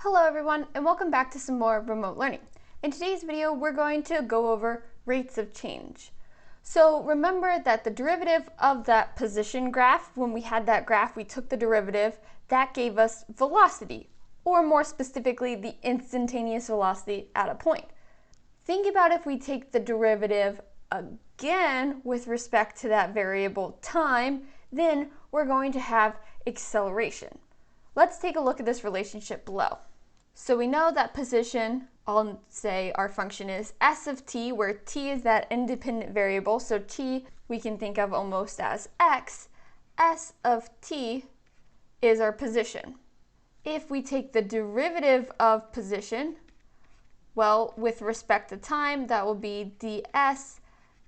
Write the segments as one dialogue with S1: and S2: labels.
S1: Hello everyone, and welcome back to some more remote learning. In today's video, we're going to go over rates of change. So remember that the derivative of that position graph, when we had that graph, we took the derivative, that gave us velocity, or more specifically, the instantaneous velocity at a point. Think about if we take the derivative again with respect to that variable time, then we're going to have acceleration. Let's take a look at this relationship below. So we know that position, I'll say our function is s of t, where t is that independent variable. So t we can think of almost as x. S of t is our position. If we take the derivative of position, well, with respect to time, that will be ds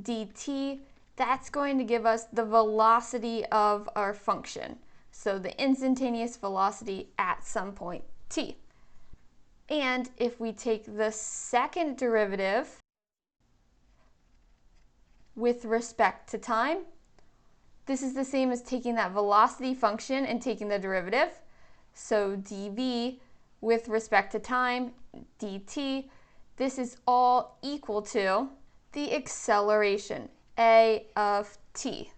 S1: dt. That's going to give us the velocity of our function. So the instantaneous velocity at some point t. And if we take the second derivative with respect to time, this is the same as taking that velocity function and taking the derivative. So dv with respect to time, dt, this is all equal to the acceleration, a of t.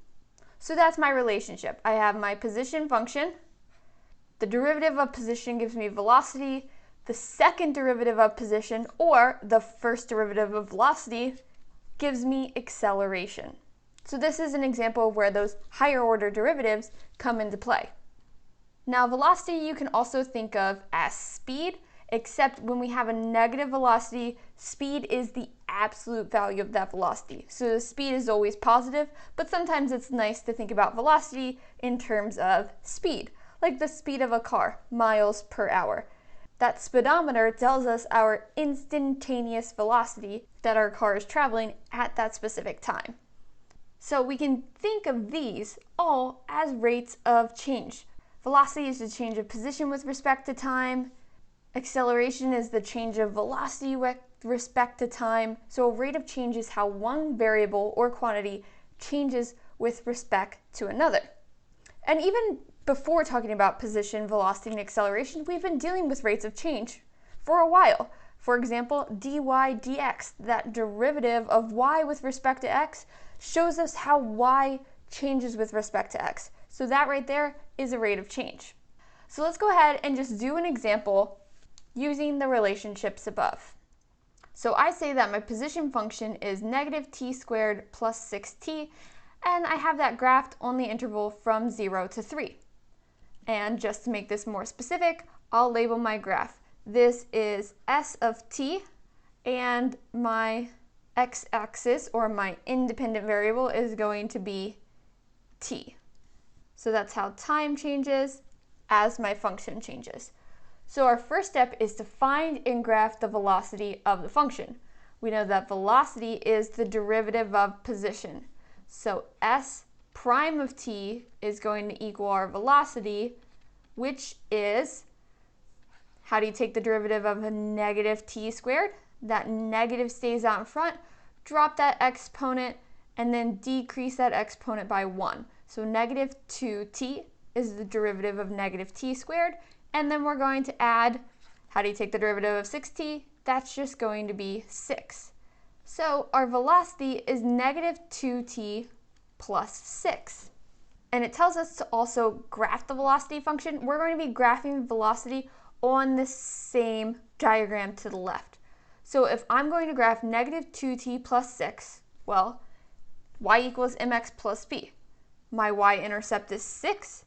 S1: So that's my relationship. I have my position function. The derivative of position gives me velocity. The second derivative of position, or the first derivative of velocity, gives me acceleration. So this is an example of where those higher order derivatives come into play. Now velocity you can also think of as speed, except when we have a negative velocity, speed is the absolute value of that velocity. So the speed is always positive, but sometimes it's nice to think about velocity in terms of speed, like the speed of a car, miles per hour. That speedometer tells us our instantaneous velocity that our car is traveling at that specific time. So we can think of these all as rates of change. Velocity is the change of position with respect to time. Acceleration is the change of velocity with respect to time. So a rate of change is how one variable or quantity changes with respect to another. And even before talking about position, velocity, and acceleration, we've been dealing with rates of change for a while. For example, dy dx, that derivative of y with respect to x, shows us how y changes with respect to x. So that right there is a rate of change. So let's go ahead and just do an example using the relationships above. So I say that my position function is negative t squared plus 6t, and I have that graphed on the interval from 0 to 3. And just to make this more specific, I'll label my graph. This is s of t, and my x-axis, or my independent variable, is going to be t. So that's how time changes as my function changes. So our first step is to find and graph the velocity of the function. We know that velocity is the derivative of position. So s prime of t is going to equal our velocity, which is, how do you take the derivative of a negative t squared? That negative stays out in front, drop that exponent, and then decrease that exponent by 1. So negative 2t is the derivative of negative t squared, and then we're going to add, how do you take the derivative of 6t? That's just going to be 6. So our velocity is negative 2t plus 6. And it tells us to also graph the velocity function. We're going to be graphing velocity on the same diagram to the left. So if I'm going to graph negative 2t plus 6, well, y equals mx plus b. My y-intercept is 6,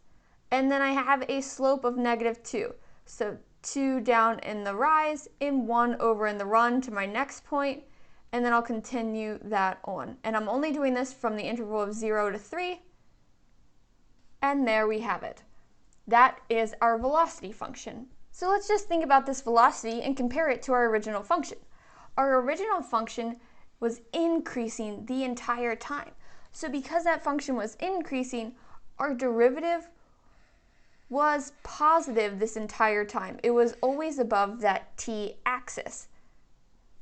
S1: and then I have a slope of negative 2. So 2 down in the rise, and 1 over in the run to my next point, and then I'll continue that on. And I'm only doing this from the interval of 0 to 3, and there we have it. That is our velocity function. So let's just think about this velocity and compare it to our original function. Our original function was increasing the entire time. So because that function was increasing, our derivative was positive this entire time. It was always above that t-axis.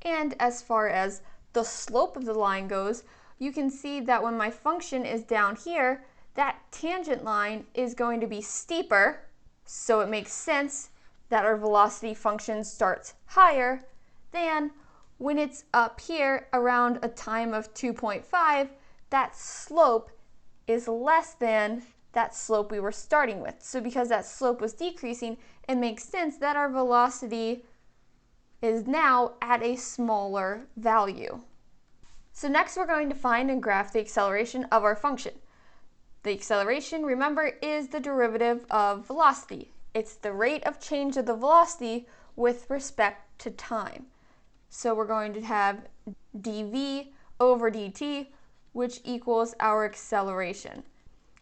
S1: And as far as the slope of the line goes, you can see that when my function is down here, that tangent line is going to be steeper, so it makes sense that our velocity function starts higher than when it's up here around a time of 2.5, that slope is less than that slope we were starting with. So because that slope was decreasing, it makes sense that our velocity is now at a smaller value. So next we're going to find and graph the acceleration of our function. The acceleration, remember, is the derivative of velocity. It's the rate of change of the velocity with respect to time. So we're going to have dv over dt, which equals our acceleration.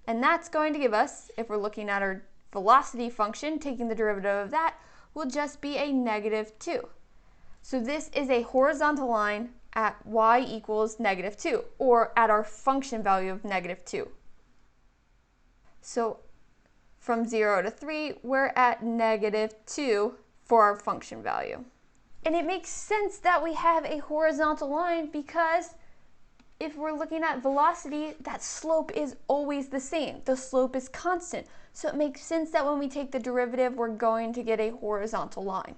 S1: And that's going to give us, if we're looking at our velocity function, taking the derivative of that, will just be a -2. So this is a horizontal line at y equals -2, or at our function value of -2. So from 0 to 3, we're at -2 for our function value. And it makes sense that we have a horizontal line because if we're looking at velocity, that slope is always the same. The slope is constant. So it makes sense that when we take the derivative, we're going to get a horizontal line.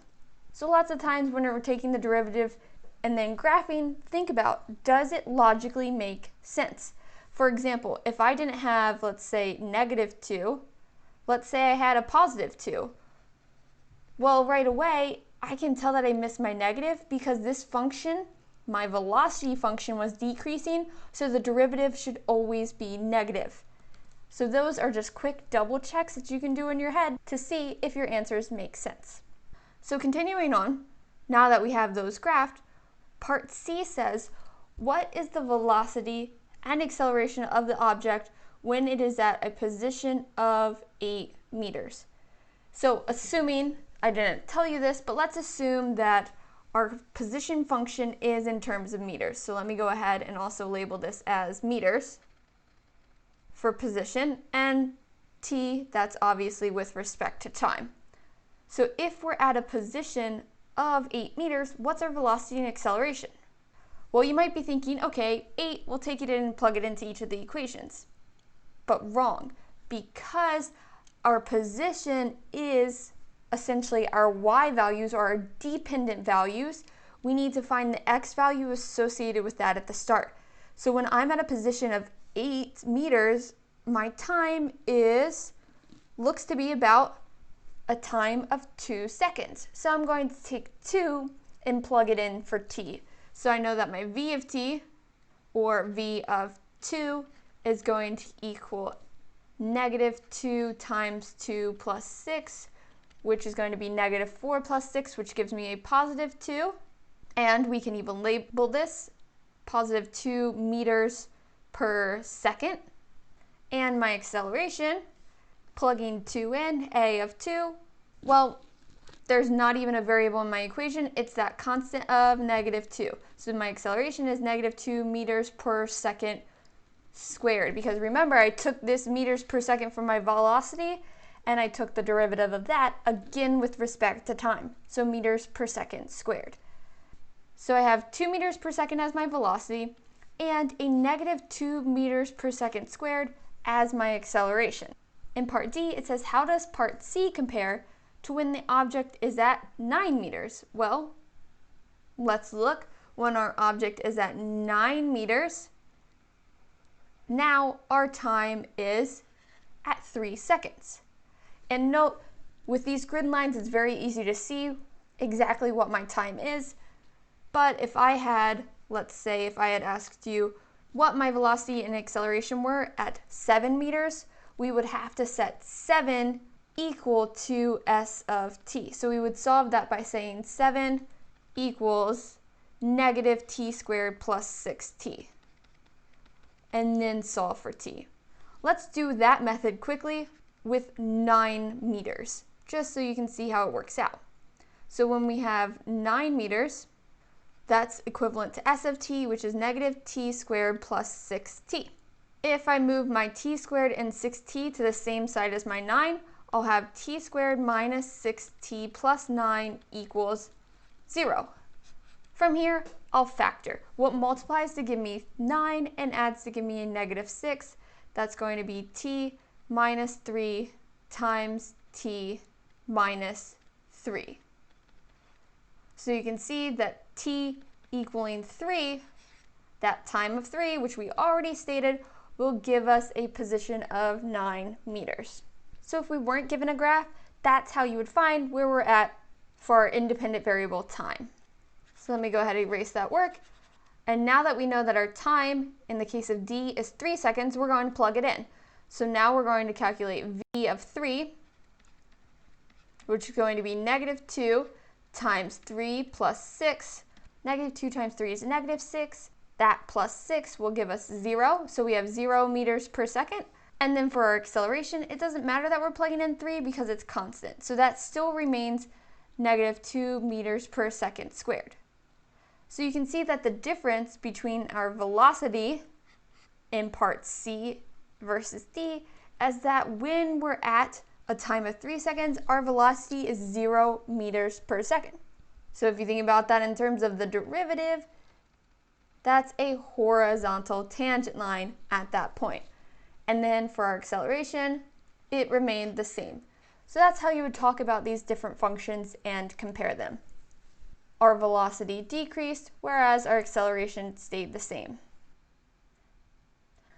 S1: So lots of times when we're taking the derivative and then graphing, think about, does it logically make sense? For example, if I didn't have, let's say, -2, let's say I had a +2. Well, right away, I can tell that I missed my negative because this function, my velocity function, was decreasing, so the derivative should always be negative. So those are just quick double checks that you can do in your head to see if your answers make sense. So continuing on, now that we have those graphed, part C says, what is the velocity and acceleration of the object when it is at a position of 8 meters? So assuming, I didn't tell you this, but let's assume that our position function is in terms of meters. So let me go ahead and also label this as meters for position, and t, that's obviously with respect to time. So if we're at a position of 8 meters, what's our velocity and acceleration? Well, you might be thinking, okay, 8, we'll take it in and plug it into each of the equations. But wrong, because our position is essentially our y values, or our dependent values. We need to find the x value associated with that at the start. So when I'm at a position of 8 meters, my time looks to be about a time of 2 seconds. So I'm going to take 2 and plug it in for t. So I know that my v of t, or v of 2, is going to equal -2 times 2 plus 6, which is going to be -4 plus 6, which gives me a +2. And we can even label this +2 meters per second. And my acceleration, plugging 2 in, a of 2, well, there's not even a variable in my equation. It's that constant of -2. So my acceleration is -2 meters per second squared. Because remember, I took this meters per second from my velocity, and I took the derivative of that, again with respect to time. So meters per second squared. So I have 2 meters per second as my velocity, and a -2 meters per second squared as my acceleration. In part D, it says, how does part C compare to when the object is at 9 meters? Well, let's look. When our object is at 9 meters, now our time is at 3 seconds. And note, with these grid lines, it's very easy to see exactly what my time is. But if I had, let's say, if I had asked you what my velocity and acceleration were at 7 meters, we would have to set 7 equal to s of t. So we would solve that by saying 7 equals -t squared plus 6t. And then solve for t. Let's do that method quickly with 9 meters, just so you can see how it works out. So when we have 9 meters, that's equivalent to s of t, which is -t squared plus 6t. If I move my t squared and 6t to the same side as my 9, I'll have t squared minus 6t plus 9 equals 0. From here, I'll factor. What multiplies to give me 9 and adds to give me a -6? That's going to be t minus 3 times t minus 3. So you can see that t equaling 3, that time of 3, which we already stated, will give us a position of 9 meters. So if we weren't given a graph, that's how you would find where we're at for our independent variable time. So let me go ahead and erase that work. And now that we know that our time, in the case of D, is 3 seconds, we're going to plug it in. So now we're going to calculate V of 3, which is going to be -2 times 3 plus 6. -2 times 3 is -6. That plus 6 will give us 0, so we have 0 meters per second. And then for our acceleration, it doesn't matter that we're plugging in 3 because it's constant. So that still remains -2 meters per second squared. So you can see that the difference between our velocity in part C versus D is that when we're at a time of 3 seconds, our velocity is 0 meters per second. So if you think about that in terms of the derivative, that's a horizontal tangent line at that point. And then for our acceleration, it remained the same. So that's how you would talk about these different functions and compare them. Our velocity decreased, whereas our acceleration stayed the same.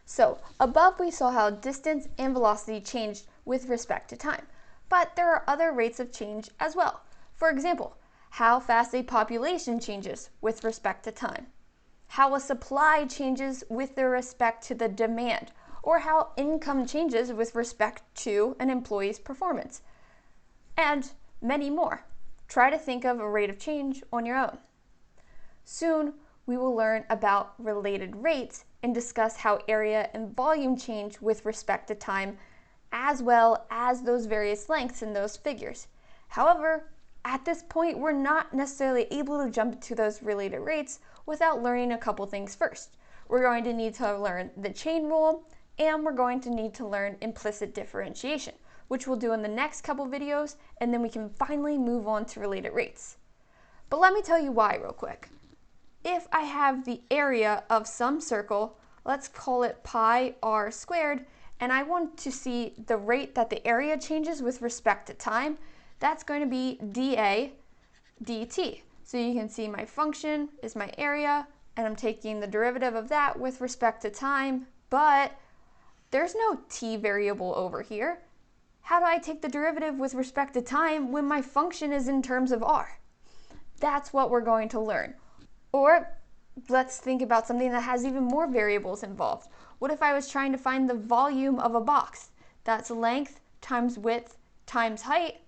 S1: So above we saw how distance and velocity changed with respect to time, but there are other rates of change as well. For example, how fast a population changes with respect to time, how a supply changes with respect to the demand, or how income changes with respect to an employee's performance, and many more. Try to think of a rate of change on your own. Soon, we will learn about related rates and discuss how area and volume change with respect to time, as well as those various lengths in those figures. However, at this point, we're not necessarily able to jump to those related rates without learning a couple things first. We're going to need to learn the chain rule, and we're going to need to learn implicit differentiation, which we'll do in the next couple videos, and then we can finally move on to related rates. But let me tell you why real quick. If I have the area of some circle, let's call it pi r squared, and I want to see the rate that the area changes with respect to time, that's going to be dA dt. So you can see my function is my area, and I'm taking the derivative of that with respect to time, but there's no t variable over here. How do I take the derivative with respect to time when my function is in terms of r? That's what we're going to learn. Or let's think about something that has even more variables involved. What if I was trying to find the volume of a box? That's length times width times height.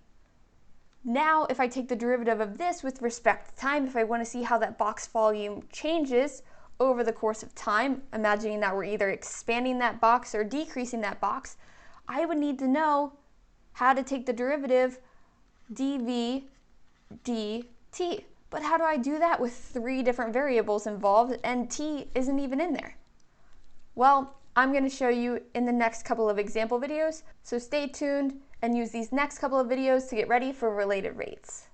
S1: Now, if I take the derivative of this with respect to time, if I want to see how that box volume changes over the course of time, imagining that we're either expanding that box or decreasing that box, I would need to know how to take the derivative dv dt. But how do I do that with 3 different variables involved and t isn't even in there? Well, I'm going to show you in the next couple of example videos, so stay tuned and use these next couple of videos to get ready for related rates.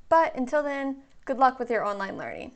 S1: But until then, good luck with your online learning.